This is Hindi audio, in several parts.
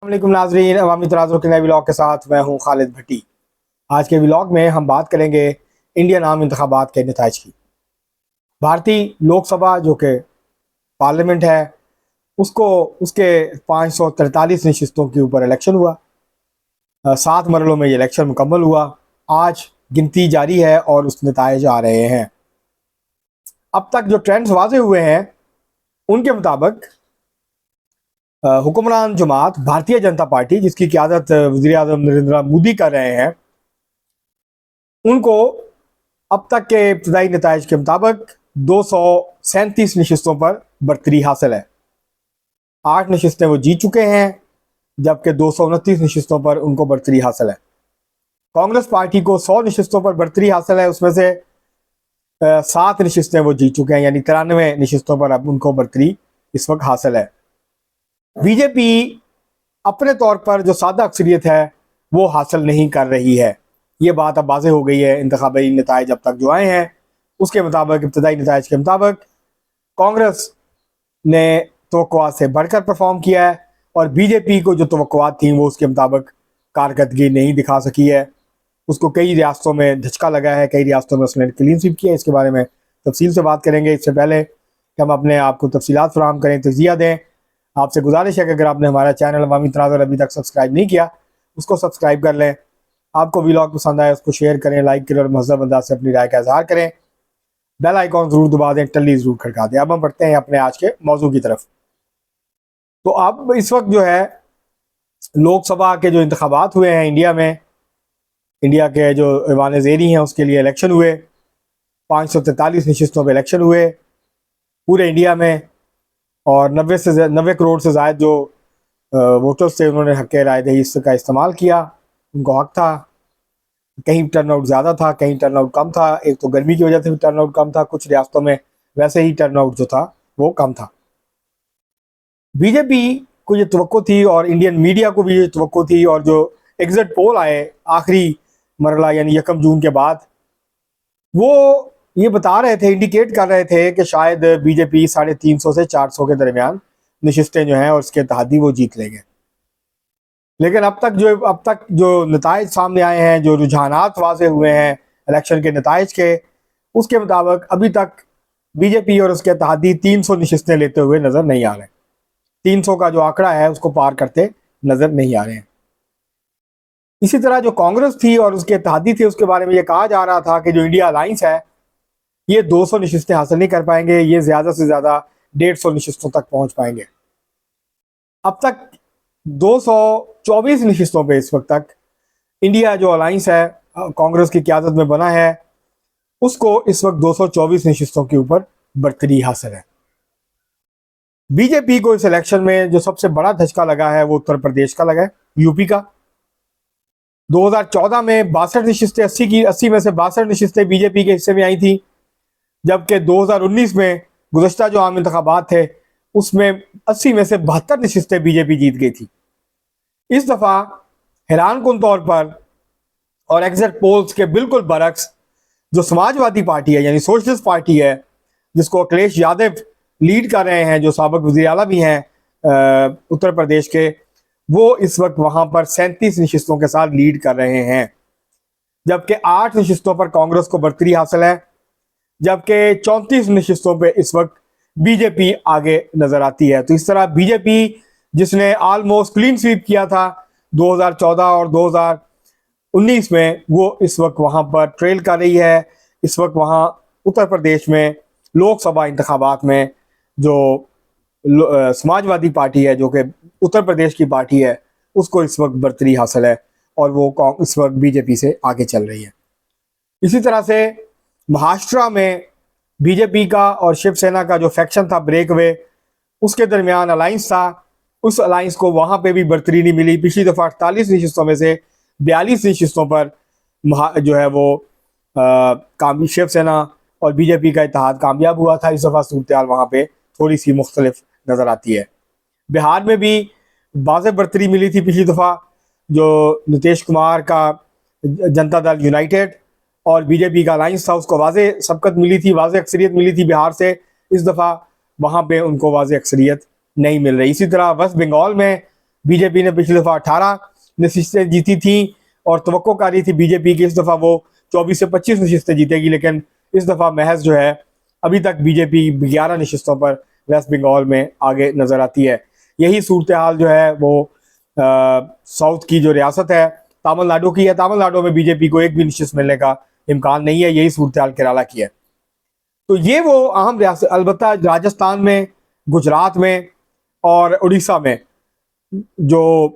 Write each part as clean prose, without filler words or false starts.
वालेकुम नाजरीन, अवामी तराजुर के नए व्लॉग के साथ मैं हूं खालिद भट्टी। आज के व्लॉग में हम बात करेंगे इंडियन आम इंतखाबात के नताइज की। भारतीय लोकसभा जो कि पार्लियामेंट है उसको उसके 543 नशिस्तों के ऊपर इलेक्शन हुआ। 7 मरलों में ये इलेक्शन मुकम्मल हुआ। आज गिनती जारी है और उस नताइज आ रहे हैं। अब तक जो ट्रेंड्स वाजे हुए हैं उनके मुताबिक हुक्मरान जमात भारतीय जनता पार्टी, जिसकी क़यादत वज़ीर आज़म नरेंद्र मोदी कर रहे हैं, उनको अब तक के इब्तदाई नताइज के मुताबिक 237 नशिस्तों पर बरतरी हासिल है। 8 नशिस्तें वो जीत चुके हैं, जबकि 229 नशिस्तों पर उनको बरतरी हासिल है। कांग्रेस पार्टी को 100 नशिस्तों पर बरतरी हासिल है, उसमें से 7 नशिस्तें वो जीत चुके हैं, यानी 93 नशिस्तों पर अब उनको बरतरी इस वक्त हासिल है। बीजेपी अपने तौर पर जो सादा अक्सरियत है वो हासिल नहीं कर रही है। ये बात अब वाज़ेह हो गई है। इंतखाबी नताइज अब तक जो आए हैं उसके मुताबिक, इब्तदाई नताइज के मुताबिक, कांग्रेस ने तवक्कुआत से बढ़कर परफॉर्म किया है और बीजेपी को जो तवक्कुआत थी वो उसके मुताबिक कारकर्दगी नहीं दिखा सकी है। उसको कई रियासतों में धचका लगा है, कई रियासतों में उसने क्लीन स्वीप किया है। इसके बारे में तफसील से बात करेंगे। इससे पहले कि हम अपने आप को तफसीलात फराहम करें, तजिया दें, आपसे गुजारिश है कि अगर आपने हमारा चैनल अवामी तनाज़ुर अभी तक सब्सक्राइब नहीं किया उसको सब्सक्राइब कर लें। आपको व्लॉग पसंद आए उसको शेयर करें, लाइक करें और महज़ब अंदाज से अपनी राय का इजहार करें। बेल आइकॉन ज़रूर दबा दें, टल्ली ज़रूर खड़का दें। अब हम बढ़ते हैं अपने आज के मौजू की तरफ। तो अब इस वक्त जो है लोकसभा के जो इंतखाबात हुए हैं इंडिया में, इंडिया के जो ऐवान ज़ेरी हैं उसके लिए इलेक्शन हुए। 543 नशिस्तों पर इलेक्शन हुए पूरे इंडिया में, और 90 करोड़ से ज़ायद जो वोटर्स थे उन्होंने हक़ राय दही इसका इस्तेमाल किया। उनको हक़ था। कहीं टर्नआउट ज़्यादा था, कहीं टर्नआउट कम था। एक तो गर्मी की वजह से भी टर्नआउट कम था, कुछ रियासतों में वैसे ही टर्नआउट जो था वो कम था। बीजेपी को ये तवक्को थी और इंडियन मीडिया को भी ये तवक्को थी, और जो एग्जिट पोल आए आखिरी मरला यानी 1 जून के बाद, वो ये बता रहे थे, इंडिकेट कर रहे थे कि शायद बीजेपी 350 से 400 के दरमियान नशिस्तें जो हैं और उसके तहदी वो जीत लेंगे। लेकिन अब तक जो नताइज सामने आए हैं, जो रुझानात वाज़ेह हुए हैं इलेक्शन के नताइज के, उसके मुताबिक अभी तक बीजेपी और उसके तहदी 300 नशिस्तें लेते हुए नज़र नहीं आ रहे। 300 का जो आंकड़ा है उसको पार करते नज़र नहीं आ रहे हैं। इसी तरह जो कांग्रेस थी और उसके तहदी थे उसके बारे में ये कहा जा रहा था कि जो इंडिया अलाइंस है ये 200 नशिस्तें हासिल नहीं कर पाएंगे, ये ज़्यादा से ज़्यादा 150 नशिस्तों तक पहुंच पाएंगे। अब तक 224 नशिस्तों पे इस वक्त तक इंडिया जो अलाइंस है कांग्रेस की क़यादत में बना है उसको इस वक्त 224 नशिस्तों के ऊपर बरतरी हासिल है। बीजेपी को इस इलेक्शन में जो सबसे बड़ा धचका लगा है वो उत्तर प्रदेश का लगा है, यूपी का। 2014 में 62 नशिस्तें, 80 में से 62 नशिस्तें बीजेपी के हिस्से में आई थी, जबकि 2019 में गुज़श्ता जो आम इंतखाबात थे उसमें 80 में से 72 नशिस्तें बीजेपी जीत गई थी। इस दफ़ा हैरानकुन तौर पर और एग्जिट पोल्स के बिल्कुल बरक्स जो समाजवादी पार्टी है यानी सोशलिस्ट पार्टी है, जिसको अखिलेश यादव लीड कर रहे हैं, जो साबिक वज़ीर आला भी हैं उत्तर प्रदेश के, वो इस वक्त वहाँ पर 37 नशिस्तों के साथ लीड कर रहे हैं। जबकि 8 नशिस्तों पर कांग्रेस को बरतरी हासिल है, जबकि 34 नशिस्तों पे इस वक्त बीजेपी आगे नजर आती है। तो इस तरह बीजेपी, जिसने ऑलमोस्ट क्लीन स्वीप किया था 2014 और 2019 में, वो इस वक्त वहां पर ट्रेल कर रही है। इस वक्त वहां उत्तर प्रदेश में लोकसभा इंतखाबात में जो समाजवादी पार्टी है, जो कि उत्तर प्रदेश की पार्टी है, उसको इस वक्त बरतरी हासिल है और वो इस वक्त बीजेपी से आगे चल रही है। इसी तरह से महाराष्ट्र में बीजेपी का और शिवसेना का जो फैक्शन था ब्रेकवे, उसके दरमियान अलाइंस था, उस अलाइंस को वहाँ पे भी बरतरी नहीं मिली। पिछली दफ़ा 48 नशिस्तों में से 42 नशिस्तों पर जो है वो शिवसेना और बीजेपी का इत्तेहाद कामयाब हुआ था। इस दफ़ा सूरत हाल वहाँ पे थोड़ी सी मुख्तलिफ नज़र आती है। बिहार में भी वाज़ेह बरतरी मिली थी पिछली दफ़ा, जो नीतीश कुमार का जनता दल यूनाइटेड और बीजेपी का अलाइंस था उसको वाज़ेह सबकत मिली थी, वाज़ेह अक्सरियत मिली थी बिहार से। इस दफ़ा वहाँ पे उनको वाज़ेह अक्सरियत नहीं मिल रही। इसी तरह वेस्ट बंगाल में बीजेपी ने पिछली दफा 18 नशिस्तें जीती थी और तवक्को कर रही थी बीजेपी की इस दफा वो 24 से 25 नशिस्तें जीतेगी, लेकिन इस दफा महज जो है अभी तक बीजेपी 11 नशिस्तों पर वेस्ट बंगाल में आगे नजर आती है। यही सूरत हाल जो है वो साउथ की जो रियासत है तमिलनाडु की है। तमिलनाडु में बीजेपी को एक भी नशिस्त मिलने का इम्कान नहीं है। यही सूरत हाल केरला की है। तो ये वो अहम रियासत, अलबत्ता राजस्थान में, गुजरात में और उड़ीसा में जो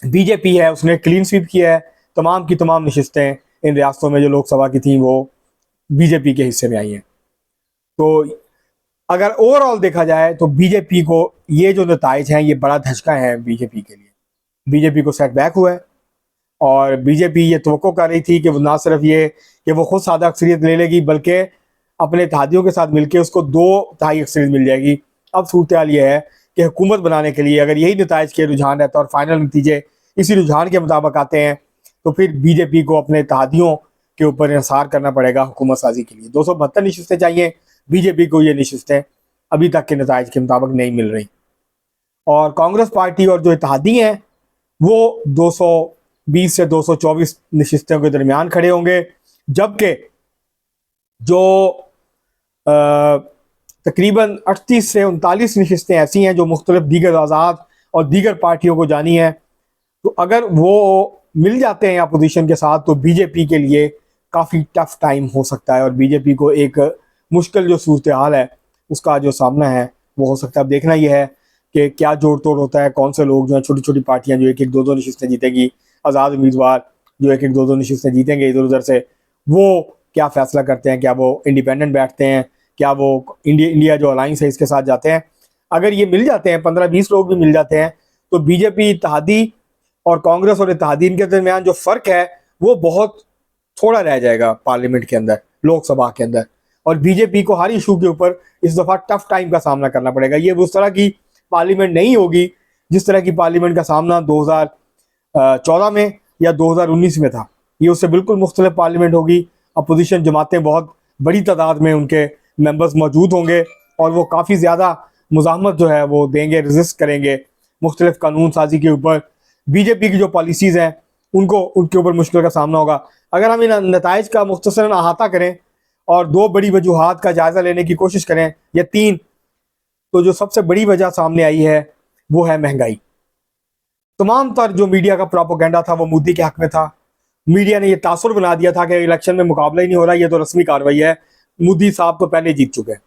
बीजेपी है उसने क्लीन स्वीप किया है। तमाम की तमाम नशिस्तें इन रियासतों में जो लोकसभा की थी वो बीजेपी के हिस्से में आई हैं। तो अगर ओवरऑल देखा जाए तो बीजेपी को ये जो नताइज हैं ये बड़ा धचका है बीजेपी के लिए। बीजेपी को सेटबैक हुआ है और बीजेपी ये तवक्को कर रही थी कि वो ना सिर्फ ये कि वो खुद सादा अक्सरियत ले लेगी बल्कि अपने इत्तेहादियों के साथ मिलकर उसको 2/3 अक्सरियत मिल जाएगी। अब सूरत हाल ये है कि हुकूमत बनाने के लिए अगर यही नताइज के रुझान रहता है और फाइनल नतीजे इसी रुझान के मुताबिक आते हैं तो फिर बीजेपी को अपने इत्तेहादियों के ऊपर इंसार करना पड़ेगा हुकूमत साजी के लिए। 272 नशिस्तें चाहिए बीजेपी को, ये नशिस्तें अभी तक के नताइज के मुताबिक नहीं मिल रही। और कांग्रेस पार्टी और जो इत्तेहादी हैं वो 220 से 224 नशिस्तों के दरमियान खड़े होंगे, जबकि जो तकरीबन 38 से 39 नशिस्तें ऐसी हैं जो मुख्तलिफ दीगर आज़ाद और दीगर पार्टियों को जानी है। तो अगर वो मिल जाते हैं अपोजिशन के साथ तो बीजेपी के लिए काफ़ी टफ टाइम हो सकता है और बीजेपी को एक मुश्किल जो सूरत हाल है उसका जो सामना है वो हो सकता है। अब देखना यह है कि क्या जोड़ तोड़ होता है, कौन से लोग जो हैं, छोटी छोटी पार्टियां जो एक एक दो नशिस्तें जीतेंगी, आज़ाद उम्मीदवार जो एक एक दो नशिस्तें जीतेंगे इधर उधर से, वो क्या फैसला करते हैं, क्या वो इंडिपेंडेंट बैठते हैं, क्या वो इंडिया जो अलाइंस है इसके साथ जाते हैं। अगर ये मिल जाते हैं, 15-20 लोग भी मिल जाते हैं, तो बीजेपी, इत्तेहादी और कांग्रेस और इत्तेहादीन के दरमियान जो फ़र्क है वो बहुत थोड़ा रह जाएगा पार्लियामेंट के अंदर, लोकसभा के अंदर। और बीजेपी को हर इशू के ऊपर इस दफ़ा टफ टाइम का सामना करना पड़ेगा। ये उस तरह की पार्लियामेंट नहीं होगी जिस तरह की पार्लियामेंट का सामना 2014 में या 2019 में था। ये उससे बिल्कुल मुख्तलिफ पार्लियामेंट होगी। अपोजिशन जमातें बहुत बड़ी तादाद में उनके मेंबर्स मौजूद होंगे और वो काफ़ी ज़्यादा मुज़ाहमत जो है वो देंगे, रेजिस्ट करेंगे मुख्तलिफ कानून साजी के ऊपर। बीजेपी की जो पॉलिसीज़ हैं उनको उनके ऊपर मुश्किल का सामना होगा। अगर हम इन नताइज का मुख्तसरन अहाता करें और 2 बड़ी वजूहात का जायज़ा लेने की कोशिश करें या 3, तो जो सबसे बड़ी वजह सामने आई है वो है महंगाई। तमाम तर जो मीडिया का प्रोपेगेंडा था वो मोदी के हक में था। मीडिया ने ये तासुर बना दिया था कि इलेक्शन में मुकाबला ही नहीं हो रहा, ये तो रस्मी कार्रवाई है, मोदी साहब तो पहले जीत चुके हैं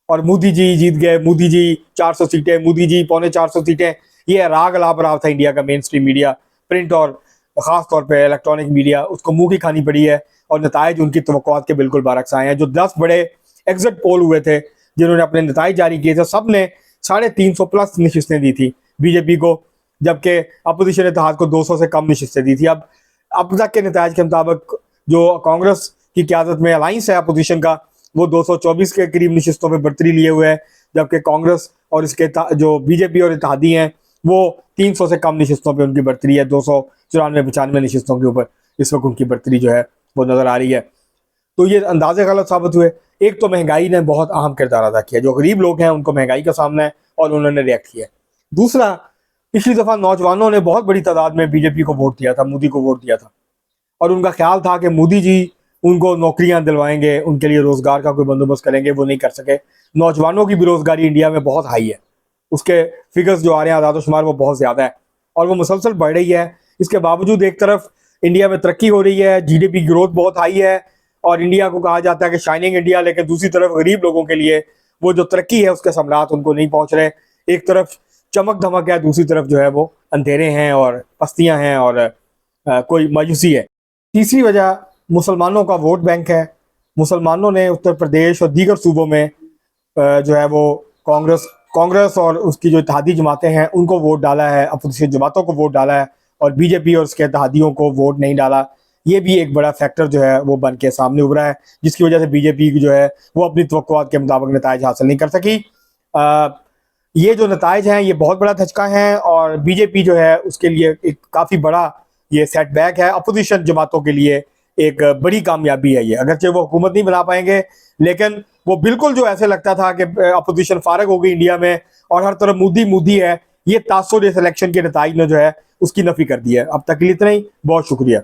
और मोदी जी जीत गए, मोदी जी 400 सीटें, मोदी जी 450 सीटें। ये राग अलाप था इंडिया का मेन स्ट्रीम मीडिया, प्रिंट और ख़ास तौर पे इलेक्ट्रॉनिक मीडिया, उसको मुंह की खानी पड़ी है और नताइज उनकी तवक्कुआत के बिल्कुल बरअक्स आए हैं। जो 10 बड़े एग्जिट पोल हुए थे जिन्होंने अपने नताइज जारी किए थे, सब ने 350 प्लस नशिस्तें दी थी बीजेपी को, जबकि अपोजिशन इत्तेहाद को 200 से कम नशिस्तें दी थी। अब तक के नताइज के मुताबिक जो कांग्रेस की क़यादत में अलाइंस है अपोजिशन का वो 224 के करीब नशिस्तों पर बरतरी लिए हुए है, जबकि कांग्रेस और इसके जो बीजेपी और इत्तेहादी हैं वो 300 से कम नशिस्तों पे उनकी बरतरी है। 294-95 नशिस्तों के ऊपर इस वक्त उनकी बरतरी जो है वो नज़र आ रही है। तो ये अंदाजे गलत साबित हुए। एक तो महंगाई ने बहुत अहम किरदार अदा किया, जो गरीब लोग हैं उनको महंगाई का सामना है और उन्होंने रिएक्ट किया। दूसरा, पिछली दफ़ा नौजवानों ने बहुत बड़ी तादाद में बीजेपी को वोट दिया था, मोदी को वोट दिया था और उनका ख्याल था कि मोदी जी उनको नौकरियां दिलवाएंगे, उनके लिए रोज़गार का कोई बंदोबस्त करेंगे। वो नहीं कर सके। नौजवानों की बेरोज़गारी इंडिया में बहुत हाई है, उसके फिगर्स जो आ रहे हैं आदाद शुमार वो बहुत ज़्यादा है और वो मुसलसल बढ़ रही है। इसके बावजूद एक तरफ इंडिया में तरक्की हो रही है, जीडीपी ग्रोथ बहुत हाई है और इंडिया को कहा जाता है कि शाइनिंग इंडिया, लेकिन दूसरी तरफ गरीब लोगों के लिए वो जो तरक्की है उसके समरात उनको नहीं पहुंच रहे। एक तरफ चमक धमक है, दूसरी तरफ जो है वो अंधेरे हैं और पस्तियां हैं और कोई मायूसी है। तीसरी वजह मुसलमानों का वोट बैंक है। मुसलमानों ने उत्तर प्रदेश और दीगर सूबों में जो है वो कांग्रेस और उसकी जो इत्तेहादी जमातें हैं उनको वोट डाला है, अपोजिशन जमातों को वोट डाला है और बीजेपी और उसके इत्तेहादियों को वोट नहीं डाला। ये भी एक बड़ा फैक्टर जो है वो बन के सामने उभरा है, जिसकी वजह से बीजेपी जो है वो अपनी तवक्कुआत के मुताबिक नताइज हासिल नहीं कर सकी। ये जो नताइज हैं ये बहुत बड़ा धचका है और बीजेपी जो है उसके लिए एक काफ़ी बड़ा ये सेटबैक है। अपोजिशन जमातों के लिए एक बड़ी कामयाबी है ये, अगरचे वो हुकूमत नहीं बना पाएंगे, लेकिन वो बिल्कुल जो ऐसे लगता था कि अपोजिशन फारग हो गई इंडिया में और हर तरफ मोदी है, ये तासुर इस इलेक्शन के नताइज ने जो है उसकी नफी कर दी है। अब तक के लिए इतना ही, बहुत शुक्रिया।